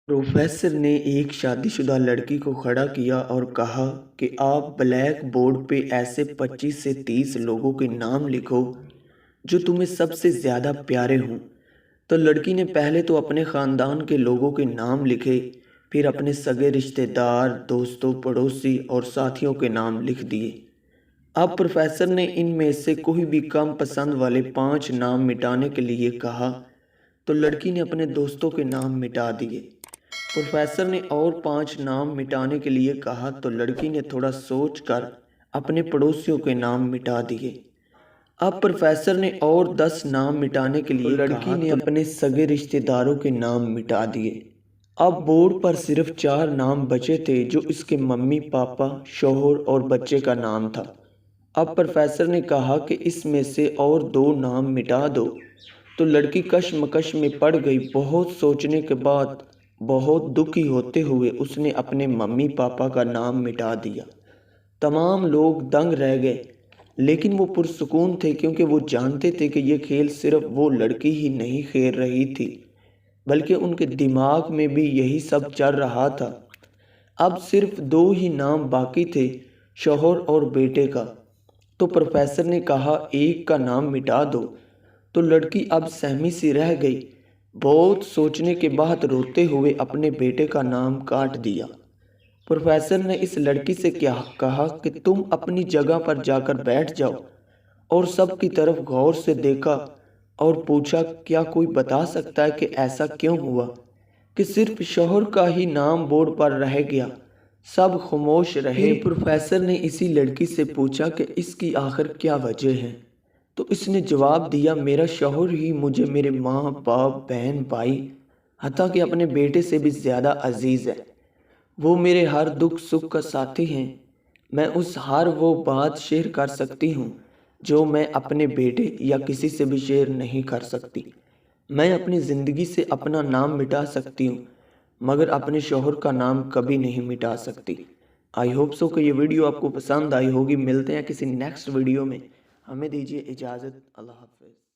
Professor ने एक शादीशुदा लड़की को खड़ा किया और कहा कि आप ब्लैक बोर्ड पे ऐसे 25 से 30 लोगों के नाम लिखो जो तुम्हें सबसे ज़्यादा प्यारे हों। तो लड़की ने पहले तो अपने ख़ानदान के लोगों के नाम लिखे, फिर अपने सगे रिश्तेदार, दोस्तों, पड़ोसी और साथियों के नाम लिख दिए। अब प्रोफेसर ने इनमें से कोई भी कम पसंद वाले 5 नाम मिटाने के लिए कहा, तो लड़की ने अपने दोस्तों के नाम मिटा दिए। प्रोफेसर ने और 5 नाम मिटाने के लिए कहा, तो लड़की ने थोड़ा सोचकर अपने पड़ोसियों के नाम मिटा दिए। अब प्रोफेसर ने और 10 नाम मिटाने के लिए लड़की ने अपने सगे रिश्तेदारों के नाम मिटा दिए। अब बोर्ड पर सिर्फ 4 नाम बचे थे, जो इसके मम्मी पापा, शौहर और बच्चे का नाम था। अब प्रोफेसर ने कहा कि इसमें से और 2 नाम मिटा दो, तो लड़की कश्मकश में पड़ गई। बहुत सोचने के बाद, बहुत दुखी होते हुए उसने अपने मम्मी पापा का नाम मिटा दिया। तमाम लोग दंग रह गए, लेकिन वो पुरसुकून थे, क्योंकि वो जानते थे कि ये खेल सिर्फ वो लड़की ही नहीं खेल रही थी, बल्कि उनके दिमाग में भी यही सब चल रहा था। अब सिर्फ 2 ही नाम बाकी थे, शौहर और बेटे का। तो प्रोफेसर ने कहा, एक का नाम मिटा दो। तो लड़की अब सहमी सी रह गई। बहुत सोचने के बाद रोते हुए अपने बेटे का नाम काट दिया। प्रोफेसर ने इस लड़की से क्या कहा कि तुम अपनी जगह पर जाकर बैठ जाओ, और सब की तरफ गौर से देखा और पूछा, क्या कोई बता सकता है कि ऐसा क्यों हुआ कि सिर्फ शौहर का ही नाम बोर्ड पर रह गया। सब खामोश रहे। प्रोफेसर ने इसी लड़की से पूछा कि इसकी आखिर क्या वजह है। तो इसने जवाब दिया, मेरा शौहर ही मुझे मेरे माँ बाप, बहन भाई, हत्ता कि अपने बेटे से भी ज़्यादा अजीज़ है। वो मेरे हर दुख सुख का साथी हैं। मैं उस हर वो बात शेयर कर सकती हूँ जो मैं अपने बेटे या किसी से भी शेयर नहीं कर सकती। मैं अपनी ज़िंदगी से अपना नाम मिटा सकती हूँ, मगर अपने शौहर का नाम कभी नहीं मिटा सकती। आई होप सो कि ये वीडियो आपको पसंद आई होगी। मिलते हैं किसी नेक्स्ट वीडियो में। हमें दीजिए इजाज़त। अल्लाह हाफ़िज़।